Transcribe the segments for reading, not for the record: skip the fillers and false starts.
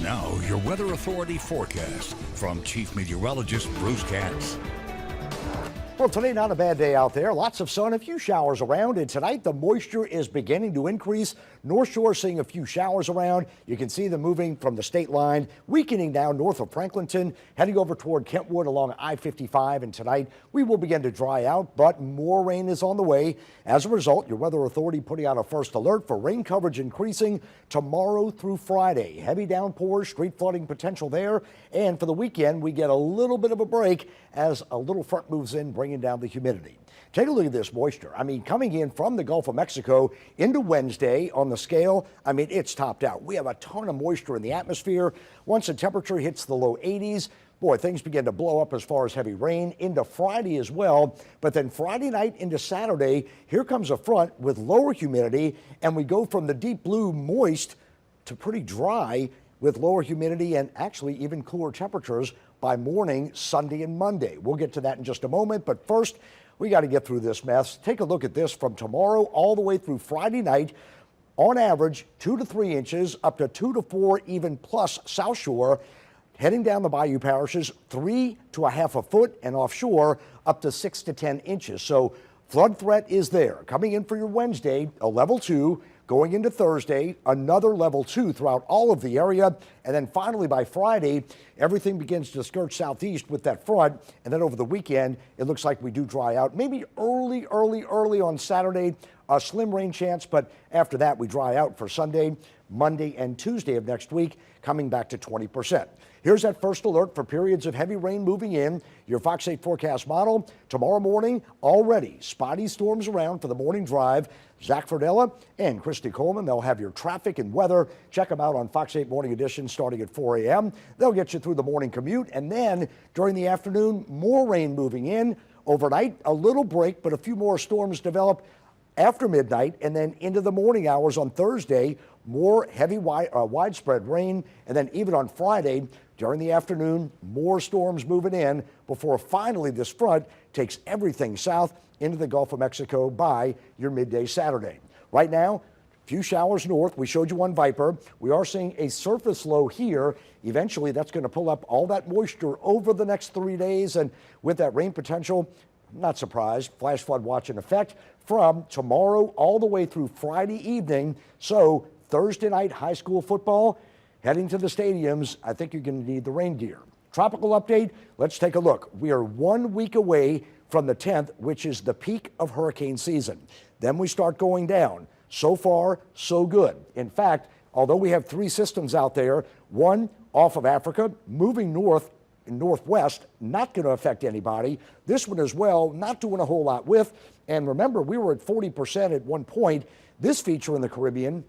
Now, your Weather Authority forecast from Chief Meteorologist Bruce Katz. Well, today, not a bad day out there. Lots of sun, a few showers around. And tonight, the moisture is beginning to increase. North Shore seeing a few showers around. You can see them moving from the state line, weakening down north of Franklinton, heading over toward Kentwood along I-55. And tonight, we will begin to dry out, but more rain is on the way. As a result, your Weather Authority putting out a first alert for rain coverage increasing tomorrow through Friday. Heavy downpours, street flooding potential there. And for the weekend, we get a little bit of a break as a little front moves in, bringing down the humidity. Take a look at this moisture. I mean, coming in from the Gulf of Mexico into Wednesday on the scale, I mean, it's topped out. We have a ton of moisture in the atmosphere. Once the temperature hits the low 80s, boy, things begin to blow up as far as heavy rain into Friday as well. But then Friday night into Saturday, here comes a front with lower humidity, and we go from the deep blue moist to pretty dry with lower humidity and actually even cooler temperatures by morning Sunday and Monday. We'll get to that in just a moment, but first we got to get through this mess. Take a look at this from tomorrow all the way through Friday night. On average, 2 to 3 inches, up to 2 to 4 even plus South Shore. Heading down the bayou parishes, 3 to a half a foot, and offshore up to 6 to 10 inches. So flood threat is there. Coming in for your Wednesday, a level 2. Going into Thursday, another level 2 throughout all of the area. And then finally by Friday, everything begins to skirt southeast with that front. And then over the weekend, it looks like we do dry out. Maybe early on Saturday, a slim rain chance. But after that, we dry out for Sunday, Monday, and Tuesday of next week, coming back to 20%. Here's that first alert for periods of heavy rain moving in. Your Fox 8 forecast model. Tomorrow morning, already spotty storms around for the morning drive. Zach Ferdella and Christy Coleman, they'll have your traffic and weather. Check them out on Fox 8 Morning Edition starting at 4 a.m. They'll get you through the morning commute. And then during the afternoon, more rain moving in. Overnight, a little break, but a few more storms develop after midnight, and then into the morning hours on Thursday, more heavy widespread rain. And then even on Friday, during the afternoon, more storms moving in before finally this front takes everything south into the Gulf of Mexico by your midday Saturday. Right now, a few showers north. We showed you one Viper. We are seeing a surface low here. Eventually, that's going to pull up all that moisture over the next 3 days. And with that rain potential, not surprised, flash flood watch in effect from tomorrow all the way through Friday evening. So Thursday night high school football, heading to the stadiums, I think you're going to need the rain gear. Tropical update, let's take a look. We are 1 week away from the 10th, which is the peak of hurricane season. Then we start going down. So far, so good. In fact, although we have 3 systems out there, one off of Africa, moving north and northwest, not going to affect anybody. This one as well, not doing a whole lot with. And remember, we were at 40% at one point. This feature in the Caribbean,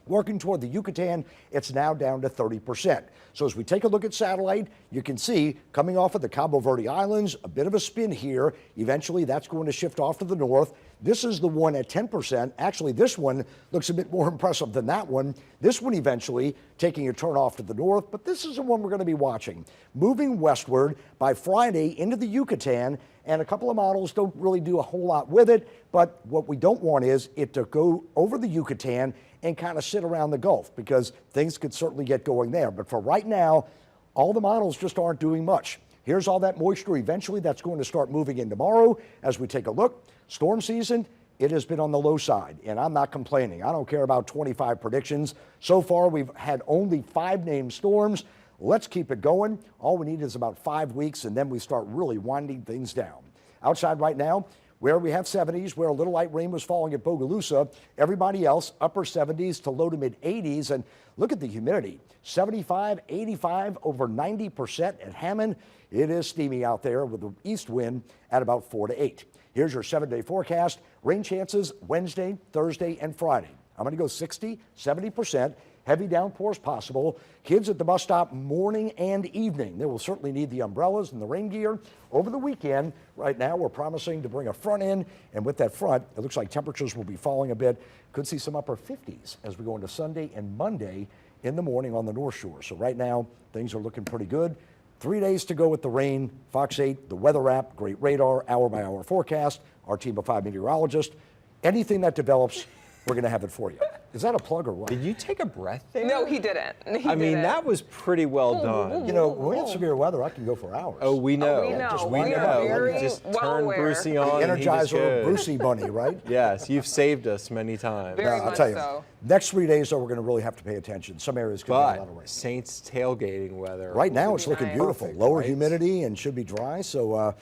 working toward the Yucatan, it's now down to 30%. So as we take a look at satellite, you can see coming off of the Cabo Verde Islands, a bit of a spin here. Eventually, that's going to shift off to the north. This is the one at 10%. Actually, this one looks a bit more impressive than that one. This one eventually taking a turn off to the north, but this is the one we're going to be watching. Moving westward by Friday into the Yucatan, and a couple of models don't really do a whole lot with it, but what we don't want is it to go over the Yucatan and kind of sit around the Gulf, because things could certainly get going there. But for right now, all the models just aren't doing much. Here's all that moisture. Eventually, that's going to start moving in tomorrow. As we take a look, storm season, it has been on the low side, and I'm not complaining. I don't care about 25 predictions. So far, we've had only 5 named storms. Let's keep it going. All we need is about 5 weeks, and then we start really winding things down. Outside right now, where we have 70s, where a little light rain was falling at Bogalusa, everybody else upper 70s to low to mid 80s. And look at the humidity, 75, 85, over 90% at Hammond. It is steamy out there with the east wind at about 4 to 8. Here's your 7-day forecast. Rain chances Wednesday, Thursday, and Friday. I'm going to go 60, 70%. Heavy downpours possible. Kids at the bus stop morning and evening. They will certainly need the umbrellas and the rain gear. Over the weekend, right now, we're promising to bring a front in. And with that front, it looks like temperatures will be falling a bit. Could see some upper 50s as we go into Sunday and Monday in the morning on the North Shore. So right now, things are looking pretty good. 3 days to go with the rain. Fox 8, the weather app, great radar, hour-by-hour forecast, our team of 5 meteorologists. Anything that develops, we're going to have it for you. Is that a plug or what? Did you take a breath there? No, he didn't. I mean, that was pretty well done. You know, when we have severe weather, I can go for hours. Oh, we know. we know. Just We we are know. very Just well turn aware. Brucey on. and he was Energizer good. Brucey Bunny, right? Yes, you've saved us many times. Very I'll much tell you, so. next 3 days, though, we're going to really have to pay attention. Some areas could get a lot of But rain. Saints tailgating weather. Right now, it's be looking nice. beautiful. Perfect, Lower right? humidity and should be dry. So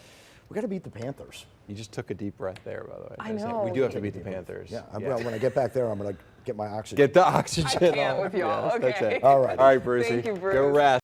we got to beat the Panthers. You just took a deep breath there, by the way. I Just saying, know. We do have to beat the Panthers. Yeah. Well, when I get back there, I'm going to get my oxygen. Get the oxygen I can't on. with y'all. Yes, that's Okay. it. All right. All right, Brucey. Thank you, Bruce. Go rest.